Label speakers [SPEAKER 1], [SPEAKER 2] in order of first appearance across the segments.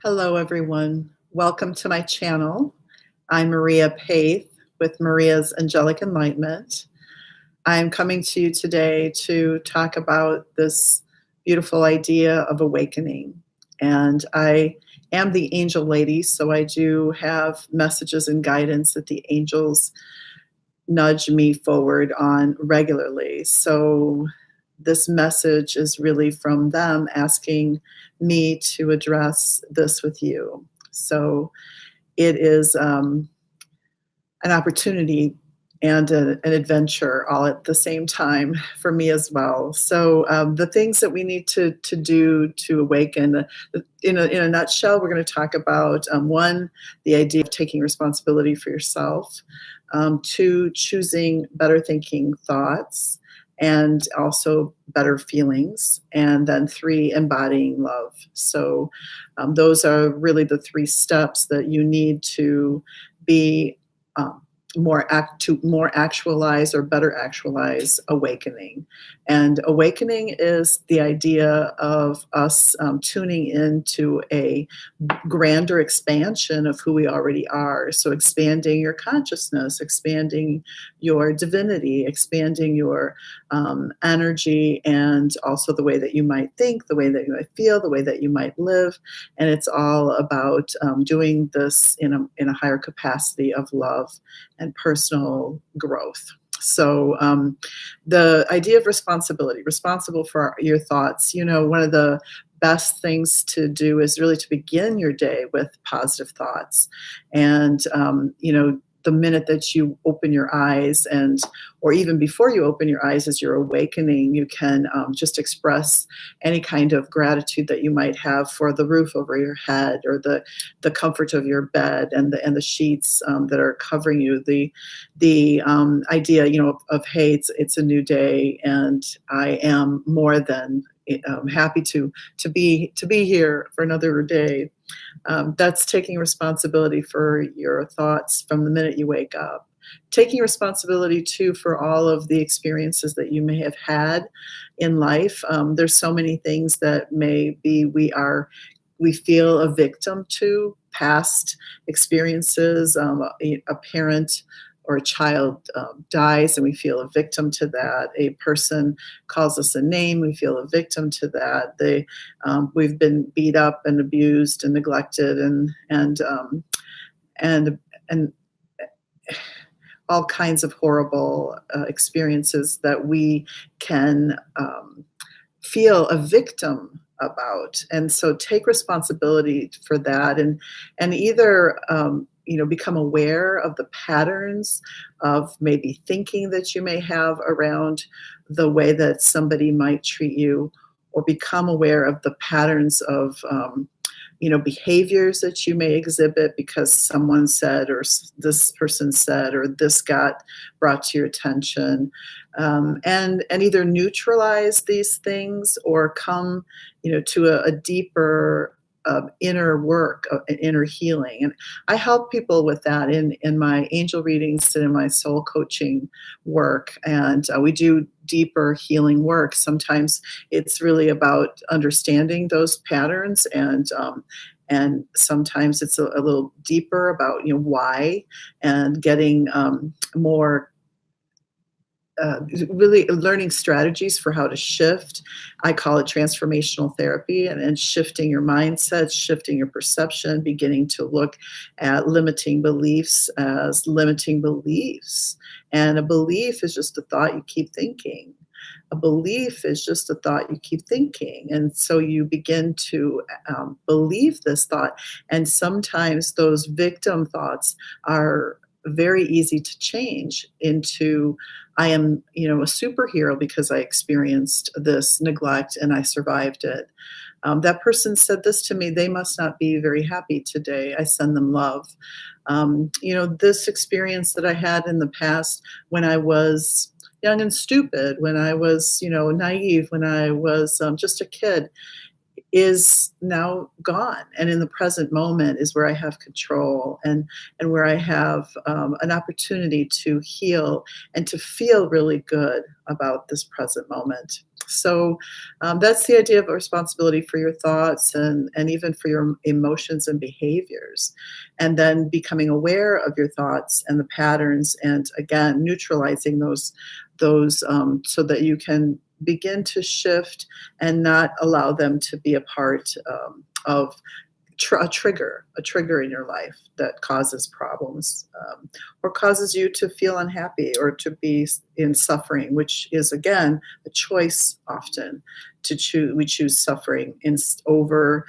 [SPEAKER 1] Hello, everyone. Welcome to my channel. I'm Maria Paith with Maria's Angelic Enlightenment. I'm coming to you today to talk about this beautiful idea of awakening. And I am the angel lady, so I do have messages and guidance that the angels nudge me forward on regularly. So this message is really from them asking me to address this with you. So it is an opportunity and an adventure all at the same time for me as well. So the things that we need to do to awaken, in a nutshell, we're going to talk about one, the idea of taking responsibility for yourself, two, choosing better thinking thoughts, and also better feelings, and then three, embodying love. So those are really the three steps that you need to be um, more actualize or better actualize awakening. And awakening is the idea of us tuning into a grander expansion of who we already are. So expanding your consciousness, expanding your divinity, expanding your energy, and also the way that you might think, the way that you might feel, the way that you might live. And it's all about doing this in a higher capacity of love and personal growth. So the idea of responsibility, responsible for your thoughts, one of the best things to do is really to begin your day with positive thoughts. And, the minute that you open your eyes, or even before you open your eyes as you're awakening, you can just express any kind of gratitude that you might have for the roof over your head, or the comfort of your bed, and the sheets that are covering you. The idea, of hey, it's a new day, and I am more than happy to be here for another day. That's taking responsibility for your thoughts from the minute you wake up. Taking responsibility too for all of the experiences that you may have had in life. There's so many things that maybe we feel a victim to, past experiences. A parent or a child dies, and we feel a victim to that. A person calls us a name, we feel a victim to that. We've been beat up and abused and neglected, and all kinds of horrible experiences that we can feel a victim about. And so take responsibility for that, and either become aware of the patterns of maybe thinking that you may have around the way that somebody might treat you, or become aware of the patterns of behaviors that you may exhibit because someone said, or this person said, or this got brought to your attention, and either neutralize these things, or come to a deeper inner work, inner healing. And I help people with that in my angel readings and in my soul coaching work. And we do deeper healing work. Sometimes it's really about understanding those patterns, and sometimes it's a little deeper about why, and getting more really learning strategies for how to shift. I call it transformational therapy, and shifting your mindset, shifting your perception, beginning to look at limiting beliefs as limiting beliefs. And a belief is just a thought you keep thinking. A belief is just a thought you keep thinking. And so you begin to believe this thought. And sometimes those victim thoughts are very easy to change into, I am, a superhero because I experienced this neglect and I survived it. That person said this to me. They must not be very happy today. I send them love. This experience that I had in the past, when I was young and stupid, when I was, naive, when I was just a kid, is now gone. And in the present moment is where I have control, and where I have an opportunity to heal and to feel really good about this present moment. So that's the idea of responsibility for your thoughts and even for your emotions and behaviors. And then becoming aware of your thoughts and the patterns, and again, neutralizing those so that you can begin to shift and not allow them to be a part of a trigger in your life that causes problems, or causes you to feel unhappy or to be in suffering, which is again a choice often to choose. We choose suffering over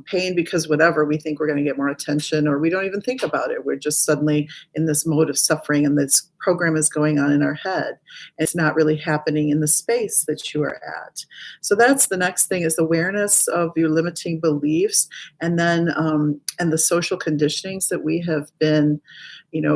[SPEAKER 1] pain because whatever we think we're going to get more attention, or we don't even think about it. We're just suddenly in this mode of suffering, and this program is going on in our head. It's not really happening in the space that you are at. So that's the next thing, is awareness of your limiting beliefs, and then and the social conditionings that we have been,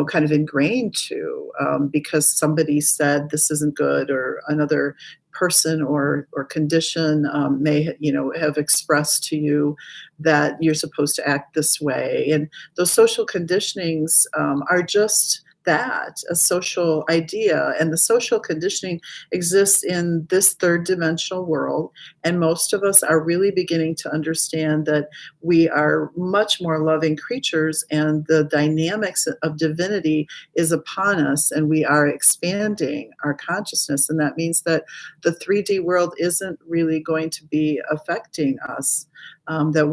[SPEAKER 1] kind of ingrained to, because somebody said this isn't good, or another person or condition may have expressed to you that you're supposed to act this way. And those social conditionings are just that, a social idea. And the social conditioning exists in this third dimensional world. And most of us are really beginning to understand that we are much more loving creatures, and the dynamics of divinity is upon us, and we are expanding our consciousness. And that means that the 3D world isn't really going to be affecting us, that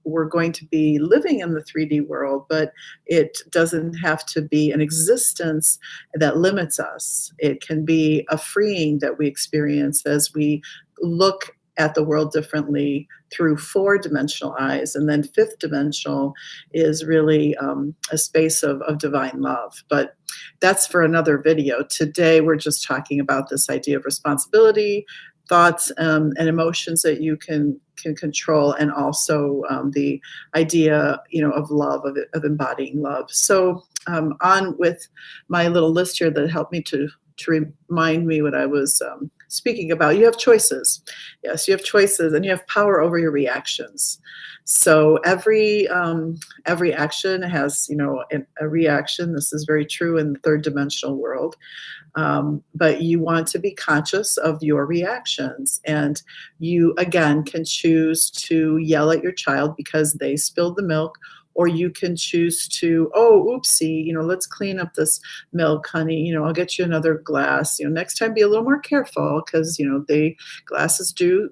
[SPEAKER 1] we're going to be living in the 3D world, but it doesn't have to be an existence that limits us. It can be a freeing that we experience as we look at the world differently through four-dimensional eyes. And then fifth dimensional is really a space of divine love. But that's for another video. Today, we're just talking about this idea of responsibility, thoughts, and emotions that you can control, and also the idea, of love, of embodying love. So on with my little list here that helped me to remind me what I was speaking about. You have choices. Yes, you have choices, and you have power over your reactions. So every action has, a reaction. This is very true in the third dimensional world. But you want to be conscious of your reactions. And you, again, can choose to yell at your child because they spilled the milk, or you can choose to, oh, oopsie, let's clean up this milk, honey. I'll get you another glass. Next time be a little more careful, because, they glasses do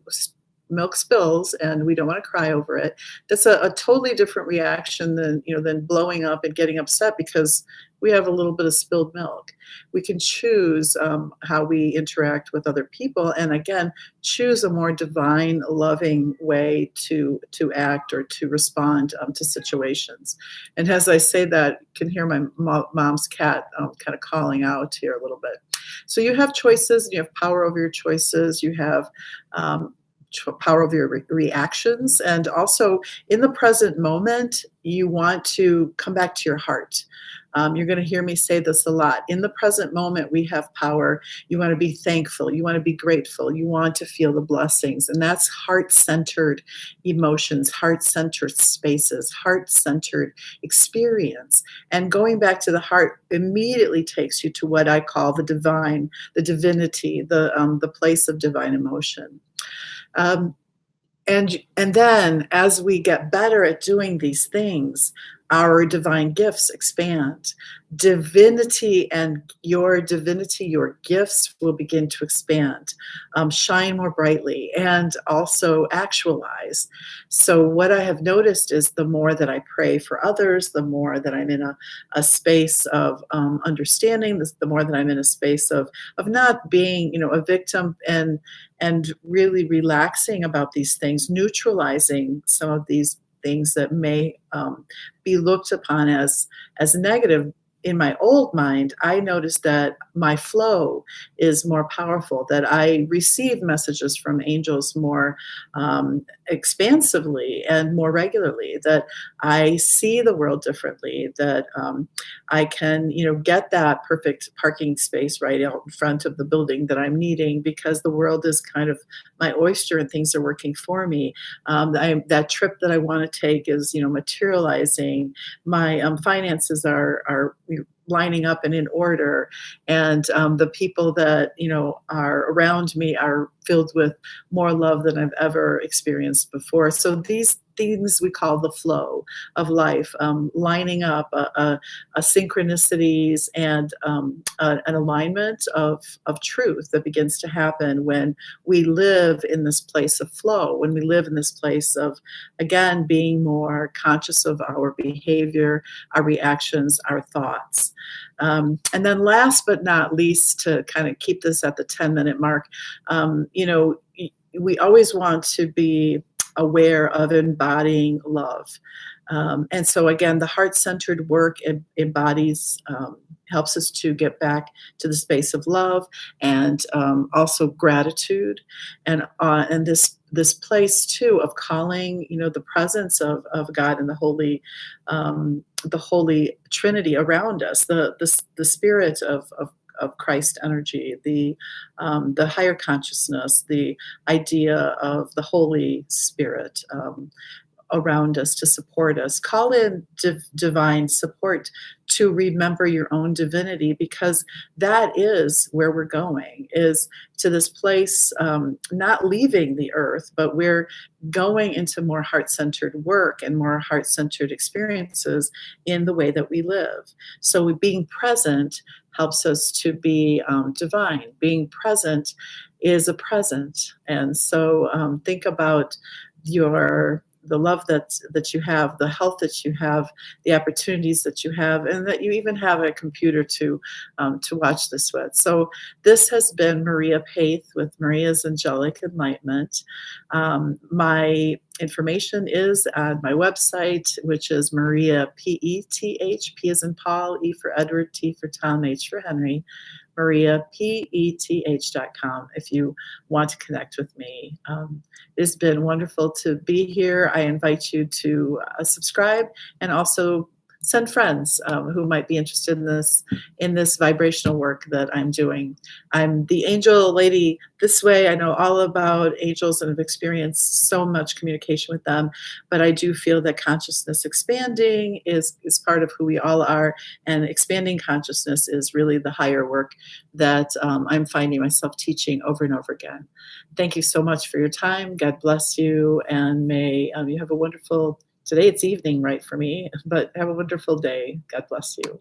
[SPEAKER 1] milk spills, and we don't want to cry over it. That's a totally different reaction than blowing up and getting upset because we have a little bit of spilled milk. We can choose how we interact with other people, and again, choose a more divine, loving way to act or to respond to situations. And as I say that, you can hear my mom's cat kind of calling out here a little bit. So you have choices, and you have power over your choices. You have power over your reactions. And also in the present moment, you want to come back to your heart. You're going to hear me say this a lot. In the present moment, we have power. You want to be thankful. You want to be grateful. You want to feel the blessings. And that's heart-centered emotions, heart-centered spaces, heart-centered experience. And going back to the heart immediately takes you to what I call the divine, the divinity, the place of divine emotion. And then as we get better at doing these things, our divine gifts expand. Divinity, your gifts will begin to expand, shine more brightly, and also actualize. So what I have noticed is the more that I pray for others, the more that I'm in a space of understanding, the more that I'm in a space of not being, a victim, and really relaxing about these things, neutralizing some of these things that may be looked upon as negative. In my old mind, I noticed that my flow is more powerful, that I receive messages from angels more expansively and more regularly, that I see the world differently, that I can, get that perfect parking space right out in front of the building that I'm needing, because the world is kind of my oyster and things are working for me. That trip that I want to take is, materializing. My finances are lining up and in order, and the people that are around me are filled with more love than I've ever experienced before. So these things we call the flow of life, lining up a synchronicities and an alignment of truth that begins to happen when we live in this place of flow, when we live in this place of, again, being more conscious of our behavior, our reactions, our thoughts. And then last but not least, to kind of keep this at the 10-minute mark, we always want to be aware of embodying love. And so again, the heart-centered work embodies, helps us to get back to the space of love and also gratitude, and this place too of calling the presence of God and the Holy Trinity around us, the spirit of Christ energy, the higher consciousness, the idea of the Holy Spirit around us to support us. Call in divine support to remember your own divinity, because that is where we're going, is to this place, not leaving the earth, but we're going into more heart-centered work and more heart-centered experiences in the way that we live. So being present helps us to be divine. Being present is a present. And so think about the love that you have, the health that you have, the opportunities that you have, and that you even have a computer to watch this with. So this has been Maria Paith with Maria's Angelic Enlightenment. My information is on my website, which is Maria P-E-T-H, P as in Paul, E for Edward, T for Tom, H for Henry, mariapeth.com if you want to connect with me. It's been wonderful to be here. I invite you to subscribe and also send friends who might be interested in this vibrational work that I'm doing. I'm the angel lady this way. I know all about angels and have experienced so much communication with them, but I do feel that consciousness expanding is part of who we all are, and expanding consciousness is really the higher work that I'm finding myself teaching over and over again. Thank you so much for your time. God bless you, and may you have a wonderful, today it's evening, right, for me, but have a wonderful day. God bless you.